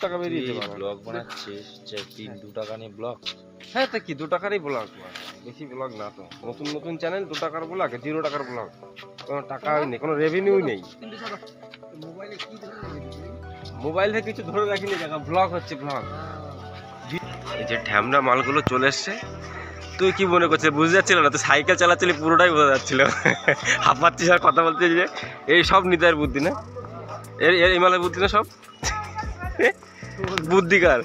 টাকা বেরিয়ে যেতে পারো। ব্লগ বানাচ্ছিস যে 2 টাকা নিয়ে ব্লগ? হ্যাঁ, তা কি 2 টাকারই ব্লগ, বেশি ব্লগ না তো। নতুন নতুন চ্যানেল 2 টাকার ব্লগ, 0 টাকার ব্লগ, কোনো টাকা নেই, কোনো রেভিনিউ নেই। মোবাইল থেকে কিছু ধরে রাখিনি, দেখা ব্লগ হচ্ছে ব্লগ। এই যে ঢ্যামনা মালগুলো চলে এসছে। তুই কি মনে করছিস বুঝতে যাচ্ছিল না? তো সাইকেল চালাচ্ছিলি, পুরোটাই বোঝা যাচ্ছিল। হাঁপাচ্ছিস আর কথা বলতে, যে এই সব নিতাইয়ের বুদ্ধি না, এই মালের বুদ্ধি না, সব বুদ্ধিকার।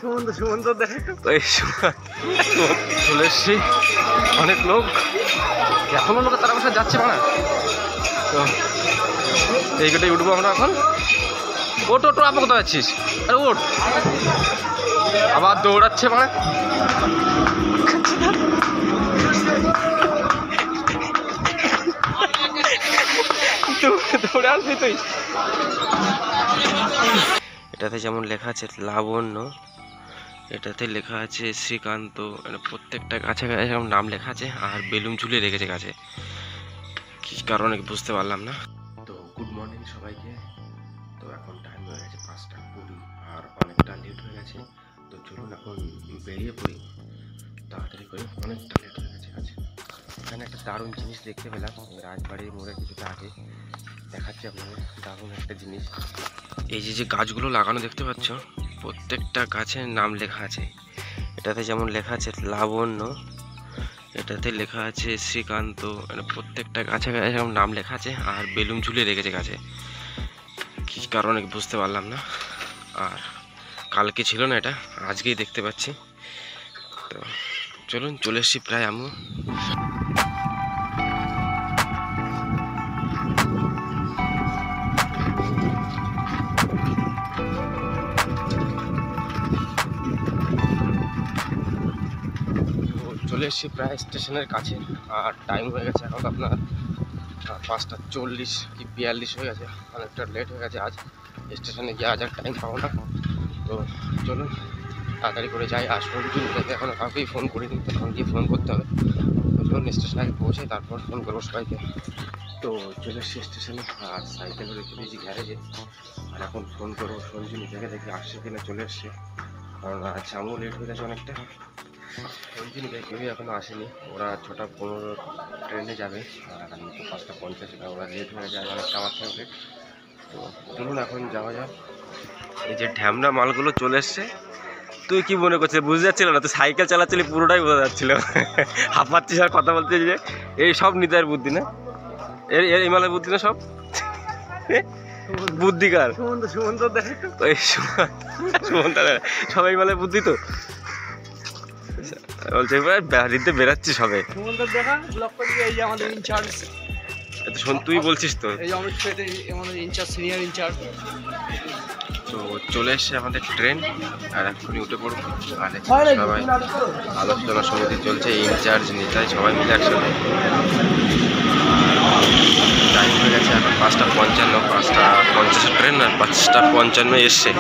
চলে এসছি, অনেক লোক, এখনো লোক তারা বসে যাচ্ছে মানা। তো এই গাড়িটাই উঠবো আমরা এখন। ওট ওটো, আপা কোথায় যাচ্ছিস? আরে ওট, আবার দৌড়াচ্ছে মানে। দৌড়ে আসবি তুই। এটাতে যেমন লেখা আছে লাবণ্য, এটাতে লেখা আছে শ্রীকান্ত, মানে প্রত্যেকটা গাছে গাছে এরকম নাম লেখা আছে, আর বেলুন ঝুলিয়ে রেখেছে গাছে, কি কারণে বুঝতে পারলাম না। তো গুড মর্নিং সবাইকে। তো এখন টাইম হয়ে গেছে 5:20, আর অনেকটা লেট হয়ে গেছে। তো চলুন এখন বেরিয়ে পড়ি তাড়াতাড়ি করে, অনেকটা লেট হয়ে গেছে কাছে। এখানে একটা দারুণ জিনিস দেখতে পেলাম, রাজবাড়ির মোড়ে কিছুটা আগে, দেখাচ্ছি আপনাদের দারুণ একটা জিনিস। এই যে গাছগুলো লাগানো দেখতে পাচ্ছ, প্রত্যেকটা গাছের নাম লেখা আছে। এটাতে যেমন লেখা আছে লাবণ্য, এটাতে লেখা আছে শ্রীকান্ত, মানে প্রত্যেকটা গাছে গাছে এরকম নাম লেখা আছে, আর বেলুন ঝুলিয়ে রেখেছে গাছে, কি কারণে বুঝতে পারলাম না। আর কালকে ছিল না, এটা আজকেই দেখতে পাচ্ছি। তো চলুন, চলে এসছি প্রায় আমি। চলে এসছি প্রায় স্টেশনের কাছে, আর টাইম হয়ে গেছে এখন আপনার 5:40 কি 42 হয়ে গেছে, অনেকটা লেট হয়ে গেছে। আজ স্টেশনে গিয়ে আজ আর টাইম পাবো না। তো চলুন তাড়াতাড়ি করে যাই। আর সঞ্জু যাতে এখনও কাউকেই ফোন করিনি, তখন গিয়ে ফোন করতে হবে। তো চলুন স্টেশনে আগে পৌঁছে তারপর ফোন করবো সবাইকে। তো চলে এসছি স্টেশনে, আর সাইকেল রেখে দিয়েছি গ্যারেজে, আর এখন ফোন করবো সঞ্জু দেখে দেখি আসছে কিনা। চলে এসছে, কারণ আজ আমিও লেট হয়ে গেছে অনেকটা। সঞ্জিনীকে কেউই এখনও আসেনি, ওরা 6:15 ট্রেনে যাবে, আর আমি তো 5:50, ওরা লেট হয়ে যায় অনেকটা, আমার থেকে লেট। তো চলুন এখন যাওয়া যাক। এই যে ঢ্যামনা মালগুলো চলে এসছে। তুই কি মনে করছিস বুঝতে যাচ্ছিল না? তো সাইকেল চালাচ্ছিলি, পুরোটাই বোঝা যাচ্ছিল। হাঁপাচ্ছিস আর কথা বলতে, যে এই সব নিতাইয়ের বুদ্ধি না, এই মালের বুদ্ধি না, সব বুদ্ধিকার। সবাই মালের বুদ্ধি। তো বলছে বাড়িতে বেরাচ্ছি সবে, তুই বলছিস তো। তো চলে এসছে আমাদের ট্রেন, আর এক্ষুনি উঠে পড়বো। আর সবাই আলোচনা সমিতি চলছে, ইনচার্জ নিতাই সবাই মিলে একসাথে। টাইম হয়ে গেছে এখন 5:55, 5:50 ট্রেন, আর 5:55 এসছে।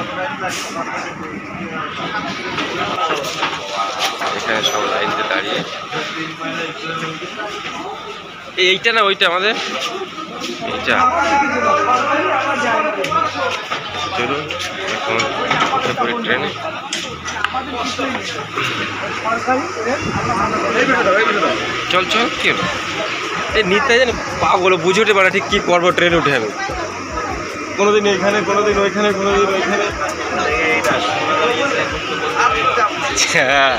এখানে সব লাইনতে দাঁড়িয়ে, এইটা না ওইটা আমাদের এইটা। চলুন এখন উঠে পড়ি ট্রেনে। চল চল, কি এই নিতে জানি পা বলো, বুঝে উঠে পারে ঠিক কি করবো ট্রেনে উঠে। আমি কোনোদিন এইখানে, কোনোদিন ওইখানে, কোনোদিন ওইখানে। হ্যাঁ,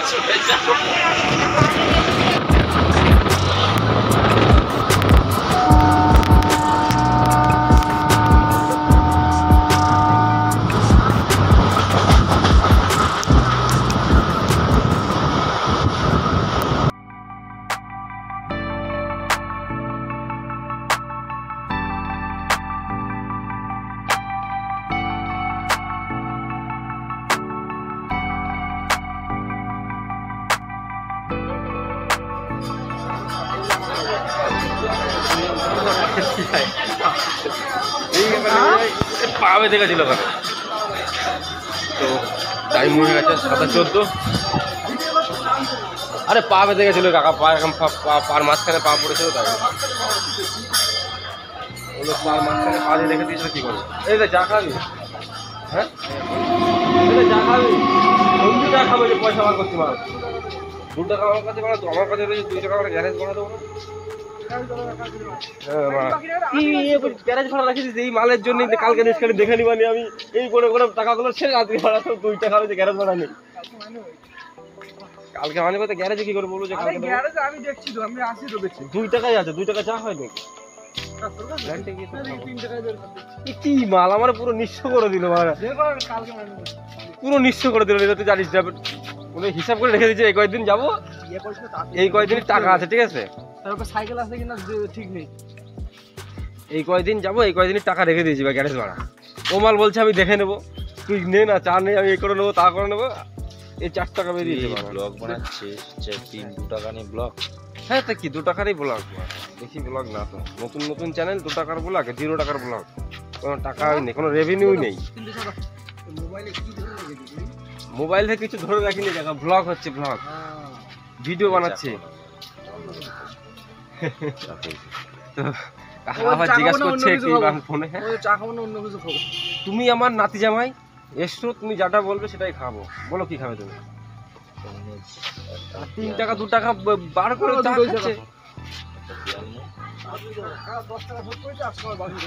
পা বেঁধে গেছিল। তো টাইম হয়ে গেছে 7:14। আরে পা বেঁধে গেছিল কাকা, পা এখন পার মাঝখানে পা পড়েছিল, তাই পার মাঝখানে পা দিয়ে রেখে দিয়েছিল। কি করবো? এই চা খাবি? হ্যাঁ, চা খাবি? টাকা খাবো যে পয়সা বার করতে পারো? 2 টাকা আমার কাছে বাড়া, তো আমার কাছে রয়েছে 2 টাকা করে গ্যারেজ ভাড়া দেবো না? গ্যারেজ ভাড়া রাখি দিয়েছি এই মালের জন্য, কালকে নিষ্কালে দেখে নিবানি আমি এই করে করে টাকাগুলো ছেড়ে আজকে ভাড়া তো 2 টাকা হয়েছে গ্যারেজ ভাড়া নেই। কালকে মানে কথা গ্যারেজে কি করে বলবো যে কালকে গ্যারেজে আমি দেখছি তো, আমি আসি তো দেখছি 2 টাকাই আছে, 2 টাকা চা হয় নাকি? কি মাল আমার পুরো নিঃস্ব করে দিল, পুরো নিঃস্ব করে দিল। এটা তুই জানিস না, পুরো হিসাব করে রেখে দিয়েছে এই কয়েকদিন যাবো, এই কয়েকদিন টাকা আছে ঠিক আছে, সাইকেল আছে কিনা ঠিক নেই, এই কয়েকদিন যাবো, এই কয়েকদিন টাকা রেখে দিয়েছি বা গ্যারেজ ভাড়া। ও মাল বলছে আমি দেখে নেবো, তুই নে না, চা নেই আমি এই করে নেবো তা করে নেবো, এই 4 টাকা বেরিয়েছে ব্লগ বানাচ্ছে 2 টাকা নিয়ে ব্লগ। হ্যাঁ তা কি 2 টাকারই ব্লগ, বেশি ব্লগ না তো, নতুন নতুন চ্যানেল 2 টাকার ব্লগ, 0 টাকার ব্লগ, কোনো টাকাই নেই, কোনো রেভিনিউ নেই। মোবাইল থেকে কিছু ধরে রাখিনি, দেখা ব্লগ হচ্ছে, ব্লগ ভিডিও বানাচ্ছে। তো আবার জিজ্ঞাসা করছে কি ফোনে, তুমি আমার নাতি জামাই এসছো, তুমি যেটা বলবে সেটাই খাবো, বলো কি খাবে তুমি? 3 টাকা 2 টাকা বার করে চা খাচ্ছে।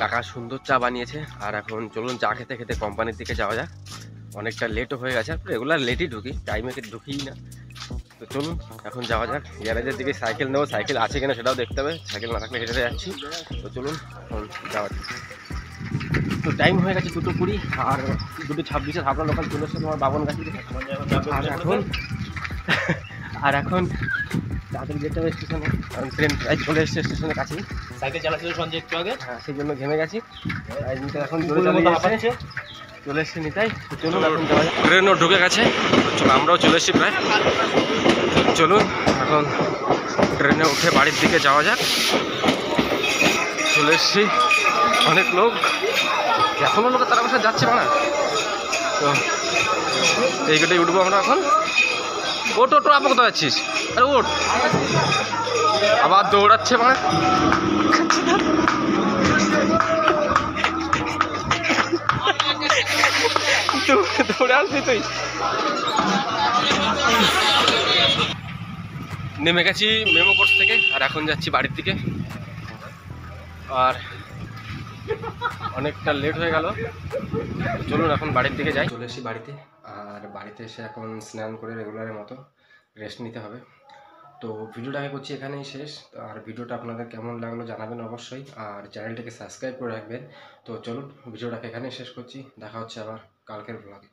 কাকা সুন্দর চা বানিয়েছে। আর এখন চলুন চা খেতে খেতে কোম্পানির দিকে যাওয়া যাক, অনেকটা লেটও হয়ে গেছে, রেগুলার লেটই ঢুকি, টাইমে ঢুকিই না। তো চলুন এখন যাওয়া যাক গ্যারেজের দিকে, সাইকেল নেবো, সাইকেল আছে কিনা সেটাও দেখতে হবে, সাইকেল না থাকলে হেঁটে যাচ্ছি। তো চলুন এখন যাওয়া যাক। তো টাইম হয়ে গেছে 2:20, আর 2:26 হাবড়া লোকাল চলে এসছে তোমার বাবন গাছি। আর এখন তাড়াতাড়ি যেতে হবে স্টেশনে, কারণ ট্রেন প্রায় চলে এসছে স্টেশনের কাছেই। সাইকেল চালাচ্ছিল সঞ্জয় একটু আগে, হ্যাঁ সেই জন্য ঘেমে গেছি, এখন চলে এসছে নিতাই। চলুন এখন যাওয়া যাক, ট্রেনও ঢুকে গেছে, চলো আমরাও চলে এসেছি প্রায়। চলুন এখন ট্রেনে উঠে বাড়ির দিকে যাওয়া যাক। চলে এসেছি, অনেক লোক, এখনও লোক তারা বসে যাচ্ছে না। তো এই গেটেই উঠবো আমরা এখন। ওট ওটো আপা কোথায় যাচ্ছিস? আরে ওট, আবার দৌড়াচ্ছে মানে, দৌড়ে আসবি তুই। নেমে গেছি মেমো কোর্স থেকে, আর এখন যাচ্ছি বাড়ির দিকে। আর অনেকটা লেট হয়ে গেল, চলুন এখন বাড়ির দিকে যাই। চলে এসেছি বাড়িতে, আর বাড়িতে এসে এখন স্নান করে রেগুলারের মতো রেস্ট নিতে হবে। তো ভিডিওটাকে করছি এখানেই শেষ। আর ভিডিওটা আপনাদের কেমন লাগলো জানাবেন অবশ্যই, আর চ্যানেলটাকে সাবস্ক্রাইব করে রাখবেন। তো চলুন ভিডিওটাকে এখানেই শেষ করছি, দেখা হচ্ছে আবার কালকের ব্লগে।